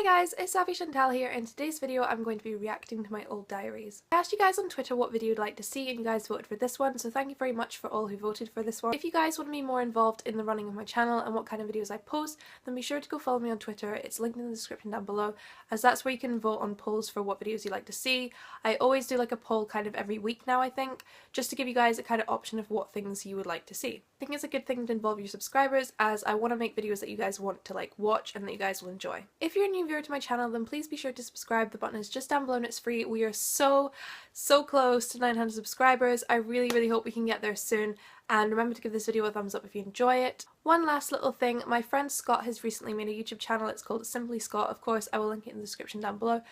guys, it's Saffy Chantelle here. In today's video I'm going to be reacting to my old diaries. I asked you guys on Twitter what video you'd like to see and you guys voted for this one, so thank you very much for all who voted for this one. If you guys want to be more involved in the running of my channel and what kind of videos I post, then be sure to go follow me on Twitter. It's linked in the description down below, as that's where you can vote on polls for what videos you'd like to see. I always do like a poll kind of every week now, I think, just to give you guys a kind of option of what things you would like to see. I think it's a good thing to involve your subscribers, as I want to make videos that you guys want to like watch and that you guys will enjoy. If you're a new viewer to my channel, then please be sure to subscribe. The button is just down below and it's free. We are so close to 900 subscribers. I really hope we can get there soon, and remember to give this video a thumbs up if you enjoy it. One last little thing, my friend Scott has recently made a YouTube channel. It's called Simply Scott. Of course I will link it in the description down below.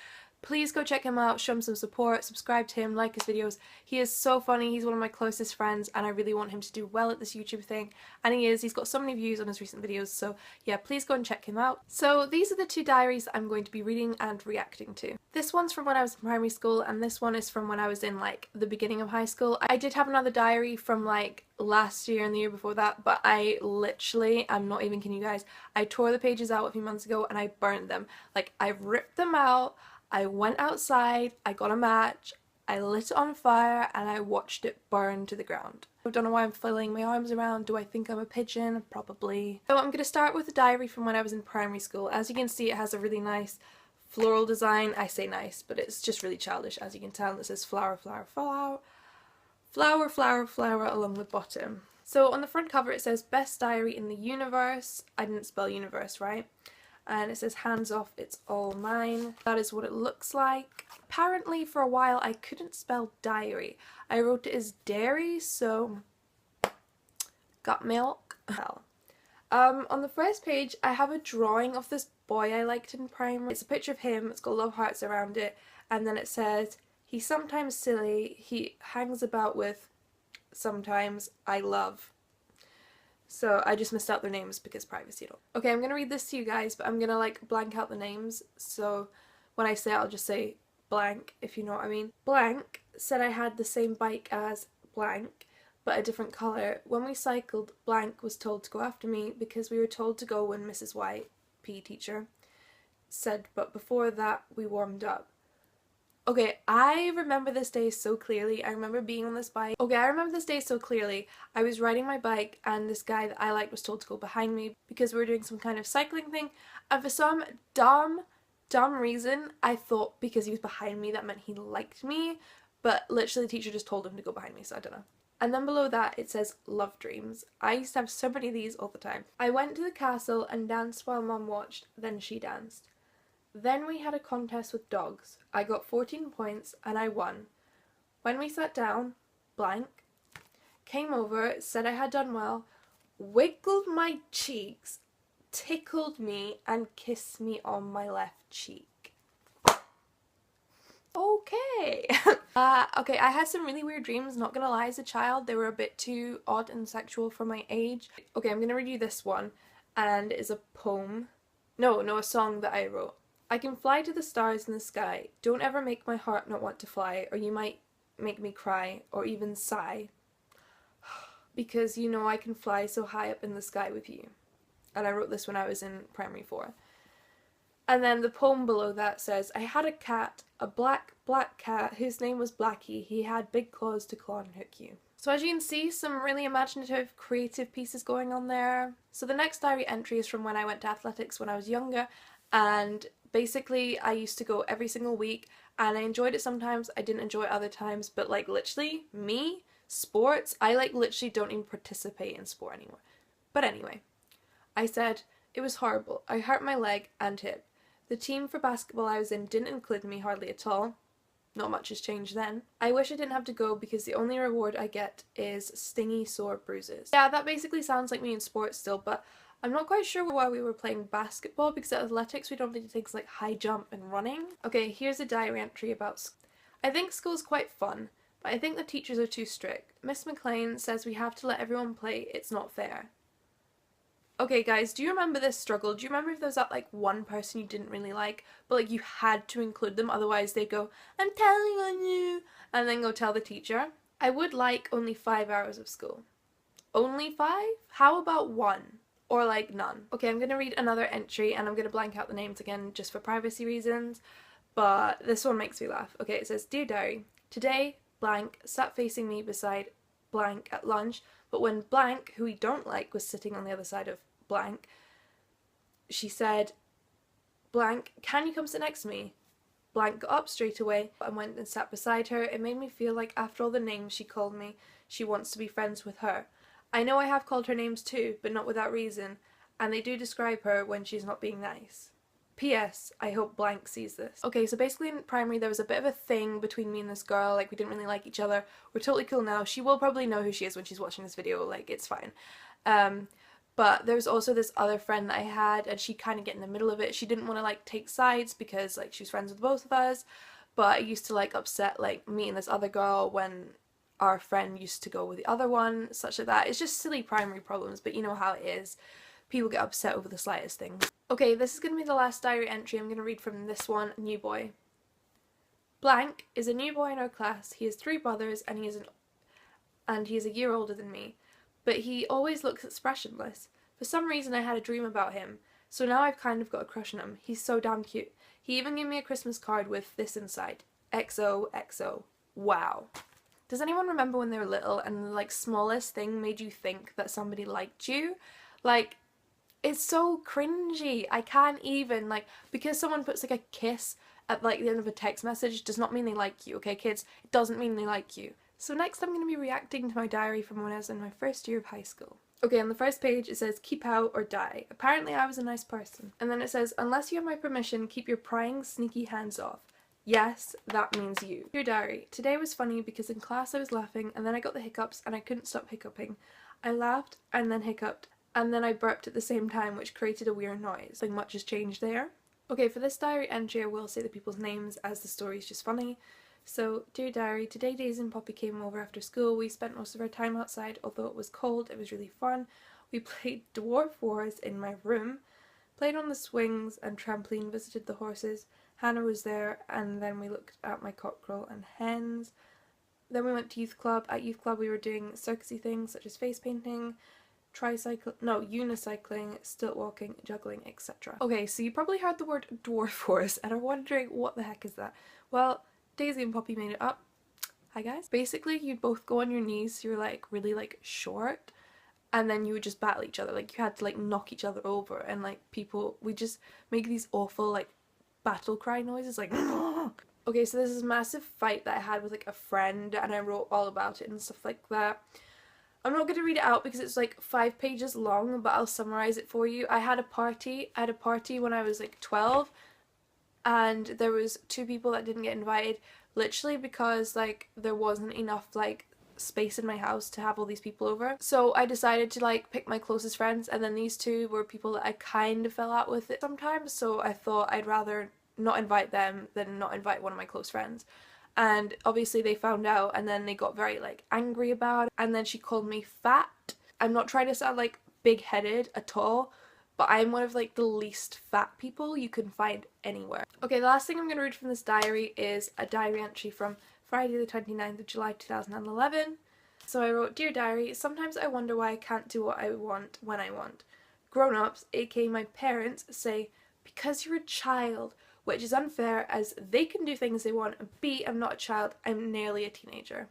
Please go check him out, show him some support, subscribe to him, like his videos. He is so funny, he's one of my closest friends and I really want him to do well at this YouTube thing, and he is. He's got so many views on his recent videos, so yeah, please go and check him out. So these are the two diaries I'm going to be reading and reacting to. This one's from when I was in primary school and this one is from when I was in like the beginning of high school. I did have another diary from like last year and the year before that, but I literally, I'm not even kidding you guys, I tore the pages out a few months ago and I burnt them. Like, I ripped them out, I went outside, I got a match, I lit it on fire and I watched it burn to the ground. I don't know why I'm flailing my arms around. Do I think I'm a pigeon? Probably. So I'm going to start with a diary from when I was in primary school. As you can see, it has a really nice floral design. I say nice, but it's just really childish, as you can tell. It says flower, flower, flower, flower, flower, flower along the bottom. So on the front cover it says best diary in the universe. I didn't spell universe right. And it says hands off, it's all mine. That is what it looks like. Apparently for a while I couldn't spell diary. I wrote it as dairy, so got milk. On the first page I have a drawing of this boy I liked in primary. It's a picture of him, it's got love hearts around it, and then it says he's sometimes silly, he hangs about with sometimes I love. So I just missed out their names because privacy. Okay, I'm gonna read this to you guys, but I'm gonna like blank out the names, so when I say it I'll just say blank, if you know what I mean. Blank said I had the same bike as blank but a different colour. When we cycled, blank was told to go after me because we were told to go when Mrs. White, PE teacher, said, but before that we warmed up. Okay, I remember this day so clearly. I remember being on this bike. Okay, I remember this day so clearly. I was riding my bike and this guy that I liked was told to go behind me because we were doing some kind of cycling thing, and for some dumb reason I thought because he was behind me that meant he liked me, but literally the teacher just told him to go behind me, so I don't know. And then below that it says love dreams. I used to have so many of these all the time. I went to the castle and danced while mum watched, then she danced. Then we had a contest with dogs. I got 14 points and I won. When we sat down, blank came over, said I had done well, wiggled my cheeks, tickled me and kissed me on my left cheek. Okay. Okay, I had some really weird dreams, not gonna lie, as a child. They were a bit too odd and sexual for my age. Okay, I'm gonna read you this one, and it is a poem. No, a song that I wrote. I can fly to the stars in the sky. Don't ever make my heart not want to fly, or you might make me cry, or even sigh. Because you know I can fly so high up in the sky with you. And I wrote this when I was in primary 4. And then the poem below that says, I had a cat, a black cat, whose name was Blackie. He had big claws to claw and hook you. So as you can see, some really imaginative, creative pieces going on there. So the next diary entry is from when I went to athletics when I was younger, and basically I used to go every single week and I enjoyed it sometimes, I didn't enjoy it other times, but like literally me, sports, I like literally don't even participate in sport anymore. But anyway, I said, it was horrible. I hurt my leg and hip. The team for basketball I was in didn't include me hardly at all. Not much has changed then. I wish I didn't have to go because the only reward I get is stingy sore bruises. Yeah, that basically sounds like me in sports still, but I'm not quite sure why we were playing basketball because at athletics we don't need to take like high jump and running. Okay, here's a diary entry about school. I think school's quite fun, but I think the teachers are too strict. Miss McLean says we have to let everyone play, it's not fair. Okay guys, do you remember this struggle? Do you remember if there was that like one person you didn't really like, but like you had to include them, otherwise they'd go, I'm telling on you, and then go tell the teacher? I would like only 5 hours of school. Only 5? How about 1? or like none. Okay, I'm gonna read another entry and I'm gonna blank out the names again just for privacy reasons, but this one makes me laugh. Okay, it says, "Dear Diary, today blank sat facing me beside blank at lunch, but when blank, who we don't like, was sitting on the other side of blank, she said, blank, can you come sit next to me? Blank got up straight away and went and sat beside her. It made me feel like after all the names she called me, she wants to be friends with her. I know I have called her names too, but not without reason, and they do describe her when she's not being nice. P.S. I hope blank sees this." Okay, so basically in primary there was a bit of a thing between me and this girl, like we didn't really like each other. We're totally cool now. She will probably know who she is when she's watching this video, like it's fine. But there was also this other friend that I had, and she'd kind of get in the middle of it. She didn't want to like take sides because like she was friends with both of us, but it used to like upset like me and this other girl when our friend used to go with the other one, such like that. It's just silly primary problems, but you know how it is. People get upset over the slightest thing. Okay, this is going to be the last diary entry. I'm going to read from this one, New Boy. Blank is a new boy in our class. He has 3 brothers and he is a year older than me. But he always looks expressionless. For some reason I had a dream about him, so now I've kind of got a crush on him. He's so damn cute. He even gave me a Christmas card with this inside. XOXO. Wow. Does anyone remember when they were little and the like smallest thing made you think that somebody liked you? Like, it's so cringy. I can't even, like, because someone puts like a kiss at like the end of a text message does not mean they like you, okay kids? It doesn't mean they like you. So next I'm going to be reacting to my diary from when I was in my first year of high school. Okay, on the first page it says, "Keep out or die. Apparently I was a nice person." And then it says, "Unless you have my permission, keep your prying, sneaky hands off. Yes, that means you." Dear Diary, today was funny because in class I was laughing and then I got the hiccups and I couldn't stop hiccuping. I laughed and then hiccuped and then I burped at the same time, which created a weird noise. Like much has changed there. Okay, for this diary entry I will say the people's names as the story is just funny. So, "Dear Diary, today Daisy and Poppy came over after school. We spent most of our time outside, although it was cold. It was really fun. We played Dwarf Wars in my room, played on the swings and trampoline, visited the horses. Hannah was there, and then we looked at my cockerel and hens. Then we went to youth club. At youth club we were doing circusy things such as face painting, unicycling, stilt walking, juggling, etc." Okay, so you probably heard the word Dwarf Wars and are wondering what the heck is that. Well, Daisy and Poppy made it up. Hi guys. Basically you'd both go on your knees, so you're like really like short, and then you would just battle each other. Like you had to like knock each other over, and like we just make these awful like battle cry noises like Okay, so there's this massive fight that I had with like a friend and I wrote all about it and stuff like that. I'm not going to read it out because it's like 5 pages long, but I'll summarize it for you. I had a party when I was like 12, and there was 2 people that didn't get invited, literally because like there wasn't enough like space in my house to have all these people over. So I decided to like pick my closest friends, and then these 2 were people that I kind of fell out with it sometimes, so I thought I'd rather not invite them than not invite one of my close friends. And obviously they found out, and then they got very like angry about it, and then she called me fat. I'm not trying to sound like big-headed at all, but I'm one of like the least fat people you can find anywhere. Okay, the last thing I'm going to read from this diary is a diary entry from Friday the 29th of July 2011. So I wrote, "Dear Diary, sometimes I wonder why I can't do what I want when I want. Grown-ups, aka my parents, say, because you're a child, which is unfair as they can do things they want, and B, I'm not a child, I'm nearly a teenager."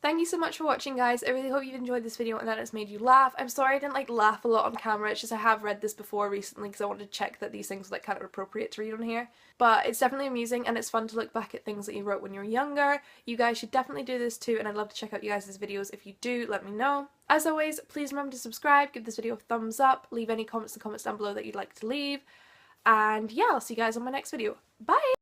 Thank you so much for watching, guys. I really hope you've enjoyed this video and that it's made you laugh. I'm sorry I didn't like laugh a lot on camera, it's just I have read this before recently because I wanted to check that these things were like kind of appropriate to read on here. But it's definitely amusing and it's fun to look back at things that you wrote when you were younger. You guys should definitely do this too, and I'd love to check out you guys' videos. If you do, let me know. As always, please remember to subscribe, give this video a thumbs up, leave any comments in the comments down below that you'd like to leave. And yeah, I'll see you guys on my next video. Bye!